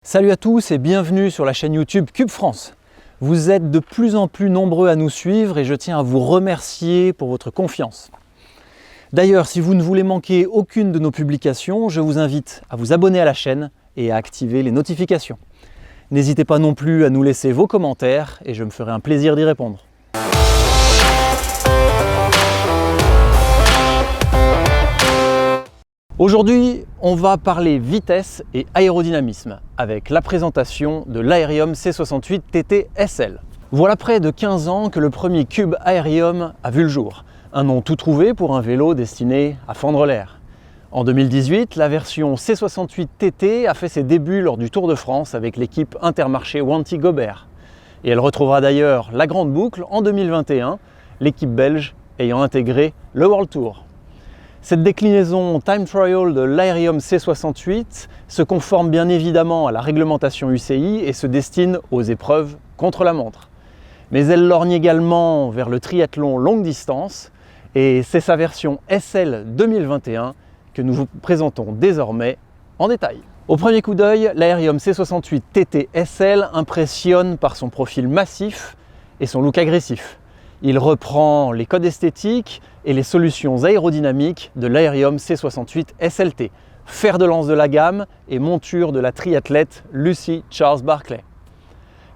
Salut à tous et bienvenue sur la chaîne YouTube Cube France. Vous êtes de plus en plus nombreux à nous suivre et je tiens à vous remercier pour votre confiance. D'ailleurs, si vous ne voulez manquer aucune de nos publications, je vous invite à vous abonner à la chaîne et à activer les notifications. N'hésitez pas non plus à nous laisser vos commentaires et je me ferai un plaisir d'y répondre. Aujourd'hui, on va parler vitesse et aérodynamisme avec la présentation de l'Aerium C68 TT SL. Voilà près de 15 ans que le premier Cube Aerium a vu le jour, un nom tout trouvé pour un vélo destiné à fendre l'air. En 2018, la version C68 TT a fait ses débuts lors du Tour de France avec l'équipe Intermarché Wanty-Gobert. Et elle retrouvera d'ailleurs la grande boucle en 2021, l'équipe belge ayant intégré le World Tour. Cette déclinaison time trial de l'Aerium C68 se conforme bien évidemment à la réglementation UCI et se destine aux épreuves contre la montre. Mais elle lorgne également vers le triathlon longue distance et c'est sa version SL 2021 que nous vous présentons désormais en détail. Au premier coup d'œil, l'Aerium C68 TT SL impressionne par son profil massif et son look agressif. Il reprend les codes esthétiques et les solutions aérodynamiques de l'Aerium C68 SLT, fer de lance de la gamme et monture de la triathlète Lucy Charles Barclay.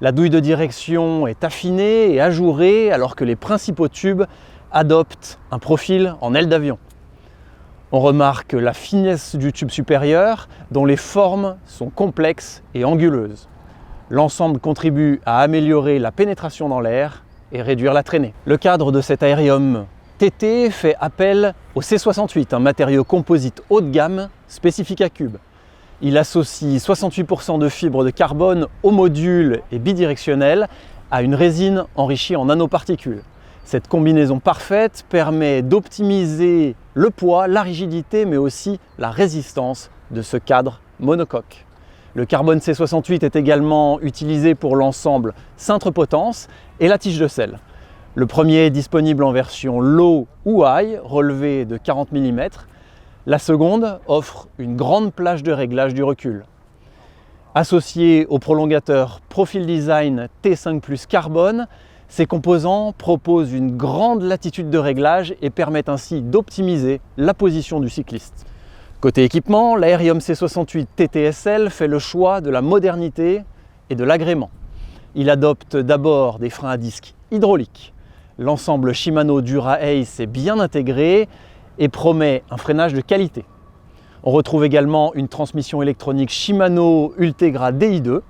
La douille de direction est affinée et ajourée alors que les principaux tubes adoptent un profil en aile d'avion. On remarque la finesse du tube supérieur dont les formes sont complexes et anguleuses. L'ensemble contribue à améliorer la pénétration dans l'air et réduire la traînée. Le cadre de cet Aerium TT fait appel au C68, un matériau composite haut de gamme spécifique à Cube. Il associe 68% de fibres de carbone au module et bidirectionnel à une résine enrichie en nanoparticules. Cette combinaison parfaite permet d'optimiser le poids, la rigidité, mais aussi la résistance de ce cadre monocoque. Le carbone C68 est également utilisé pour l'ensemble cintre-potence et la tige de selle. Le premier est disponible en version low ou high, relevé de 40 mm. La seconde offre une grande plage de réglage du recul. Associé au prolongateur Profil Design T5 Plus Carbone, ces composants proposent une grande latitude de réglage et permettent ainsi d'optimiser la position du cycliste. Côté équipement, l'Aerium C68 TT SL fait le choix de la modernité et de l'agrément. Il adopte d'abord des freins à disque hydrauliques. L'ensemble Shimano Dura-Ace est bien intégré et promet un freinage de qualité. On retrouve également une transmission électronique Shimano Ultegra Di2.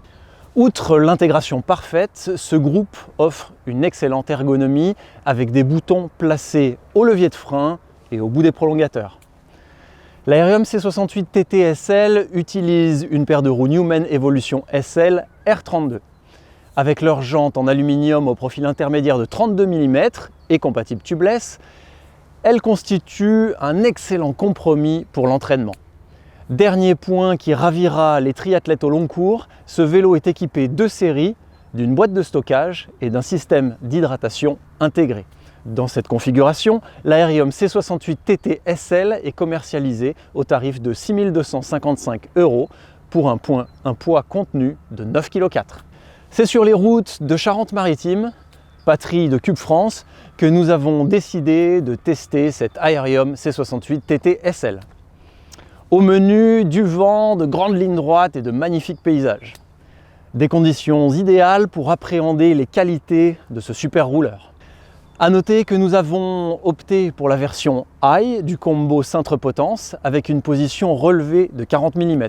Outre l'intégration parfaite, ce groupe offre une excellente ergonomie avec des boutons placés au levier de frein et au bout des prolongateurs. L'Aerium C68 TT SL utilise une paire de roues Newman Evolution SL R32. Avec leurs jantes en aluminium au profil intermédiaire de 32 mm et compatible tubeless, elles constituent un excellent compromis pour l'entraînement. Dernier point qui ravira les triathlètes au long cours, ce vélo est équipé de série, d'une boîte de stockage et d'un système d'hydratation intégré. Dans cette configuration, l'Aerium C68 TT SL est commercialisé au tarif de 6 255 € pour un poids contenu de 9,4 kg. C'est sur les routes de Charente-Maritime, patrie de Cube France, que nous avons décidé de tester cet Aerium C68 TT SL. Au menu, du vent, de grandes lignes droites et de magnifiques paysages. Des conditions idéales pour appréhender les qualités de ce super rouleur. A noter que nous avons opté pour la version high du combo cintre-potence avec une position relevée de 40 mm.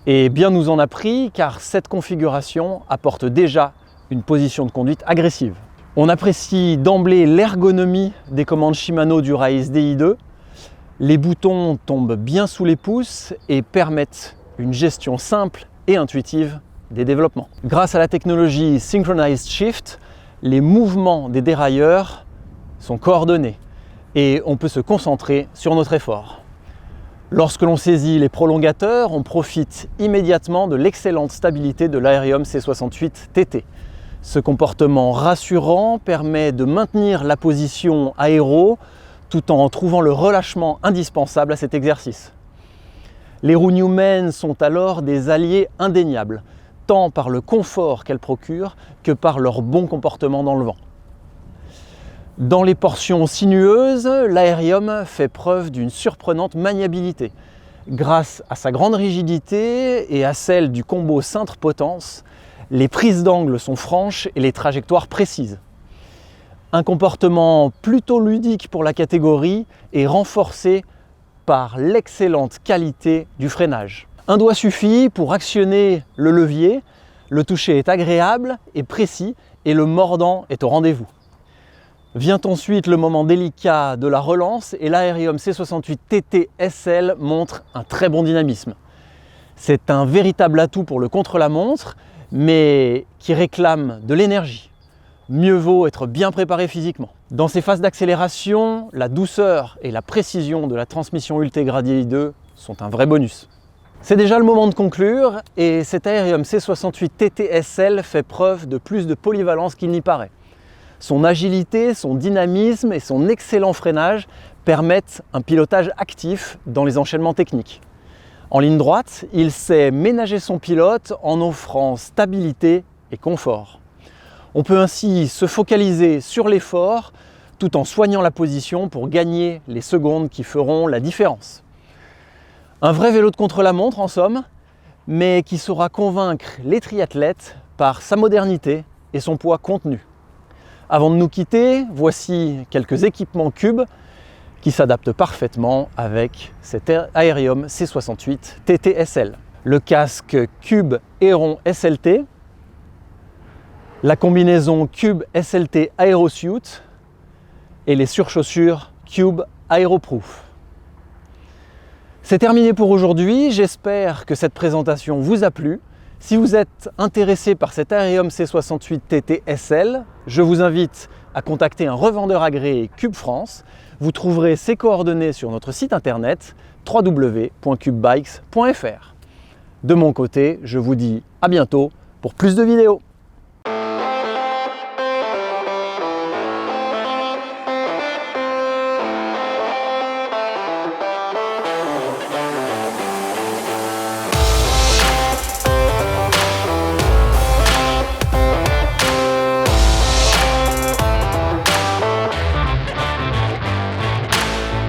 Et bien nous en a pris car cette configuration apporte déjà une position de conduite agressive. On apprécie d'emblée l'ergonomie des commandes Shimano Dura-Ace Di2. Les boutons tombent bien sous les pouces et permettent une gestion simple et intuitive des développements. Grâce à la technologie Synchronized Shift, les mouvements des dérailleurs sont coordonnés et on peut se concentrer sur notre effort. Lorsque l'on saisit les prolongateurs, on profite immédiatement de l'excellente stabilité de l'Aerium C68 TT. Ce comportement rassurant permet de maintenir la position aéro tout en trouvant le relâchement indispensable à cet exercice. Les roues Newman sont alors des alliés indéniables, tant par le confort qu'elles procurent que par leur bon comportement dans le vent. Dans les portions sinueuses, l'Aerium fait preuve d'une surprenante maniabilité. Grâce à sa grande rigidité et à celle du combo cintre-potence, les prises d'angle sont franches et les trajectoires précises. Un comportement plutôt ludique pour la catégorie est renforcé par l'excellente qualité du freinage. Un doigt suffit pour actionner le levier, le toucher est agréable et précis et le mordant est au rendez-vous. Vient ensuite le moment délicat de la relance et l'Aerium C68 TT SL montre un très bon dynamisme. C'est un véritable atout pour le contre-la-montre, mais qui réclame de l'énergie. Mieux vaut être bien préparé physiquement. Dans ces phases d'accélération, la douceur et la précision de la transmission Ultegra DI2 sont un vrai bonus. C'est déjà le moment de conclure et cet Aerium C68 TT SL fait preuve de plus de polyvalence qu'il n'y paraît. Son agilité, son dynamisme et son excellent freinage permettent un pilotage actif dans les enchaînements techniques. En ligne droite, il sait ménager son pilote en offrant stabilité et confort. On peut ainsi se focaliser sur l'effort tout en soignant la position pour gagner les secondes qui feront la différence. Un vrai vélo de contre-la-montre en somme, mais qui saura convaincre les triathlètes par sa modernité et son poids contenu. Avant de nous quitter, voici quelques équipements Cube qui s'adaptent parfaitement avec cet Aerium C68 TT SL. Le casque Cube Aeron SLT, la combinaison Cube SLT Aerosuit et les surchaussures Cube Aeroproof. C'est terminé pour aujourd'hui, j'espère que cette présentation vous a plu. Si vous êtes intéressé par cet Aerium C68 TT SL, je vous invite à contacter un revendeur agréé Cube France. Vous trouverez ses coordonnées sur notre site internet www.cubebikes.fr. De mon côté, je vous dis à bientôt pour plus de vidéos.